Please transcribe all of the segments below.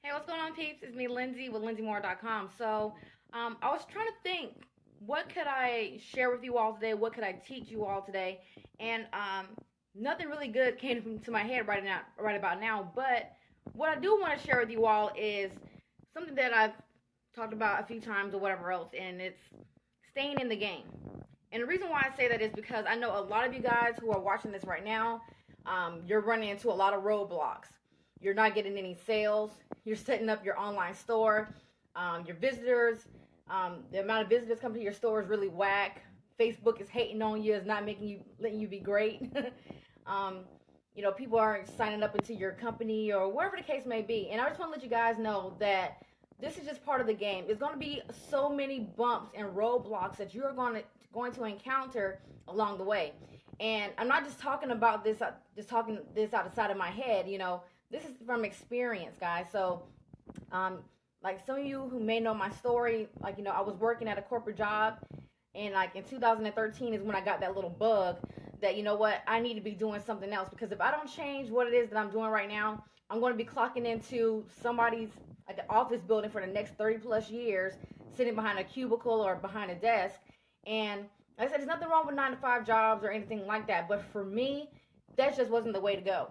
Hey, what's going on, peeps? It's me, Linsay, with LindsayMoore.com. I was trying to think, what could I share with you all today? What could I teach you all today? And nothing really good came to my head right about now. But what I do want to share with you all is something that I've talked about a few times or whatever else, and it's staying in the game. And the reason why I say that is because I know a lot of you guys who are watching this right now, you're running into a lot of roadblocks. You're not getting any sales. You're setting up your online store. Your visitors, the amount of visitors coming to your store is really whack. Facebook is hating on you. It's not letting you be great. um, people aren't signing up into your company or whatever the case may be. And I just want to let you guys know that this is just part of the game. It's going to be so many bumps and roadblocks that you're going to encounter along the way. And I'm not just talking about this, just talking this out the side of my head. This is from experience, guys. So, like some of you who may know my story, I was working at a corporate job, and like in 2013 is when I got that little bug that, you know what, I need to be doing something else, because if I don't change what it is that I'm doing right now, I'm going to be clocking into somebody's like an office building for the next 30 plus years, sitting behind a cubicle or behind a desk. And like I said, there's nothing wrong with 9 to 5 jobs or anything like that, but for me, that just wasn't the way to go.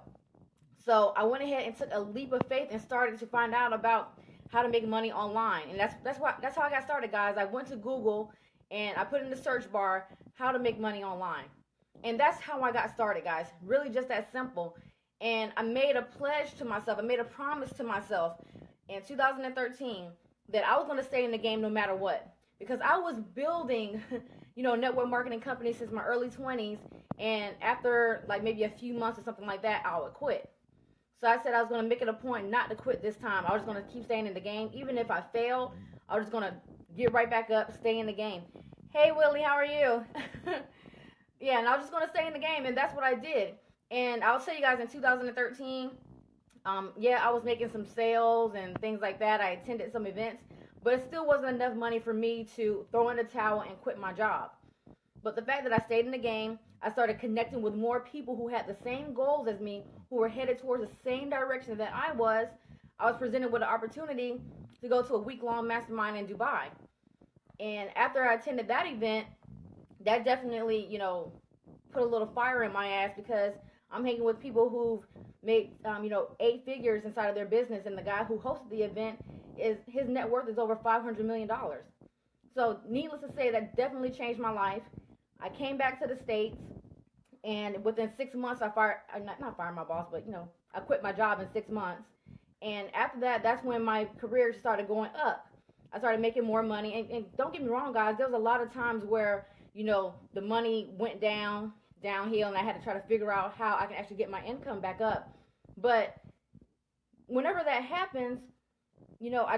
So I went ahead and took a leap of faith and started to find out about how to make money online. And that's how I got started, guys. I went to Google and I put in the search bar how to make money online. And that's how I got started, guys. Really just that simple. And I made a pledge to myself. I made a promise to myself in 2013 that I was going to stay in the game no matter what. Because I was building, network marketing companies since my early 20s. And after like maybe a few months or something like that, I would quit. So I said I was going to make it a point not to quit this time. I was going to keep staying in the game. Even if I failed, I was going to get right back up, stay in the game. Hey, Willie, how are you? Yeah, and I was just going to stay in the game, and that's what I did. And I'll tell you guys, in 2013, I was making some sales and things like that. I attended some events, but it still wasn't enough money for me to throw in the towel and quit my job. But the fact that I stayed in the game, I started connecting with more people who had the same goals as me, who were headed towards the same direction that I was presented with an opportunity to go to a week-long mastermind in Dubai. And after I attended that event, that definitely, put a little fire in my ass, because I'm hanging with people who've made, 8 figures inside of their business. And the guy who hosted the event, his net worth is over $500 million. So needless to say, that definitely changed my life. I came back to the States, and within 6 months, I not fired my boss, but, I quit my job in 6 months. And after that, that's when my career started going up. I started making more money. And don't get me wrong, guys, there was a lot of times where, the money went downhill, and I had to try to figure out how I can actually get my income back up. But whenever that happens, I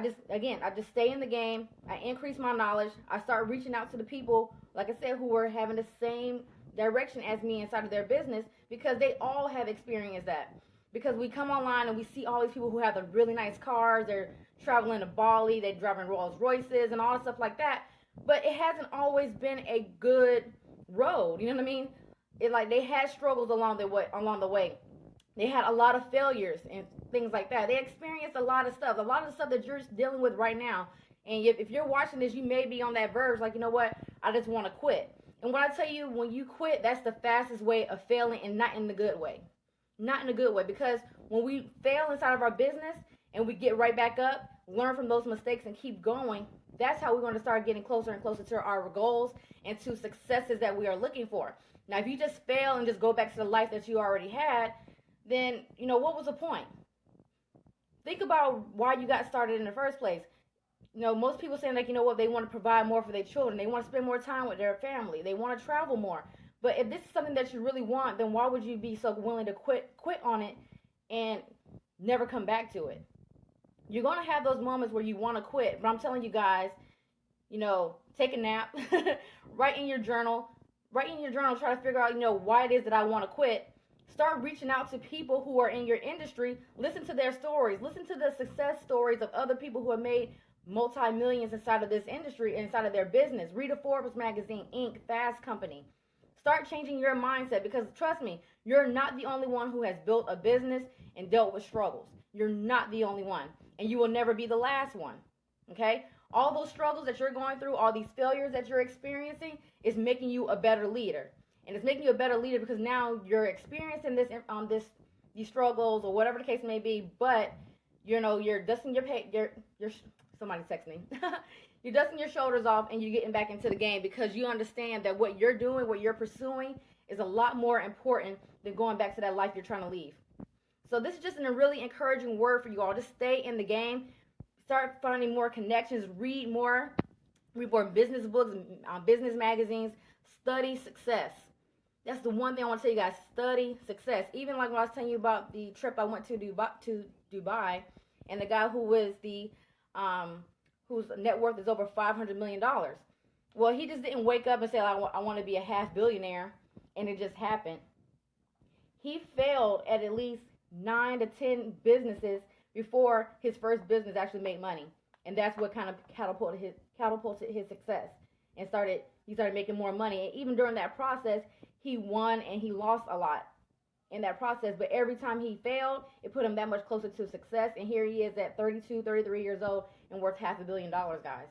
just stay in the game. I increase my knowledge. I start reaching out to the people, like I said, who were having the same direction as me inside of their business, because they all have experienced that. Because we come online and we see all these people who have the really nice cars, they're traveling to Bali, they're driving Rolls Royces and all the stuff like that. But it hasn't always been a good road. You know what I mean? They had struggles along the way. They had a lot of failures and things like that. They experienced a lot of stuff that you're dealing with right now. And if you're watching this, you may be on that verge, like, you know what, I just want to quit. And what I tell you, when you quit, that's the fastest way of failing, and not in the good way. Not in a good way, because when we fail inside of our business and we get right back up, learn from those mistakes and keep going, that's how we're going to start getting closer and closer to our goals and to successes that we are looking for. Now, if you just fail and just go back to the life that you already had, then, what was the point? Think about why you got started in the first place. Most people saying, like, they want to provide more for their children. They want to spend more time with their family. They want to travel more. But if this is something that you really want, then why would you be so willing to quit on it and never come back to it? You're going to have those moments where you want to quit. But I'm telling you guys, take a nap, write in your journal, try to figure out, why it is that I want to quit. Start reaching out to people who are in your industry. Listen to their stories. Listen to the success stories of other people who have made multi-millions inside of this industry, inside of their business. Read a Forbes magazine, Inc., Fast Company. Start changing your mindset, because trust me, you're not the only one who has built a business and dealt with struggles. You're not the only one. and you will never be the last one. Okay? All those struggles that you're going through, all these failures that you're experiencing is making you a better leader. And it's making you a better leader because now you're experiencing these struggles or whatever the case may be, but you're dusting your somebody text me. You're dusting your shoulders off and you're getting back into the game because you understand that what you're doing, what you're pursuing is a lot more important than going back to that life you're trying to leave. So this is just a really encouraging word for you all. Just stay in the game. Start finding more connections. Read more business books, business magazines. Study success. That's the one thing I want to tell you guys. Study success. Even like when I was telling you about the trip I went to Dubai, and the guy who was whose net worth is over $500 million. Well, he just didn't wake up and say, I want to be a half billionaire, and it just happened. He failed at least 9 to 10 businesses before his first business actually made money. And that's what kind of catapulted his success. And he started making more money. And even during that process, he won and he lost a lot in that process. But every time he failed, it put him that much closer to success. And here he is at 32, 33 years old and worth $500 million, guys.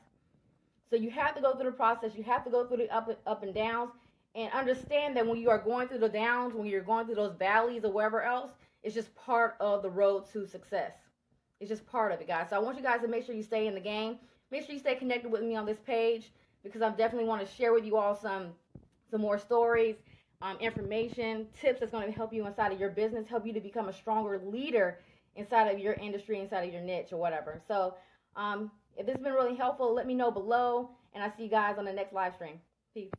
So you have to go through the process. You have to go through the up and downs. And understand that when you are going through the downs, when you're going through those valleys or wherever else, it's just part of the road to success. It's just part of it, guys. So I want you guys to make sure you stay in the game. Make sure you stay connected with me on this page because I definitely want to share with you all some more stories, information, tips that's going to help you inside of your business, help you to become a stronger leader inside of your industry, inside of your niche or whatever. So if this has been really helpful, let me know below, and I'll see you guys on the next live stream. Peace.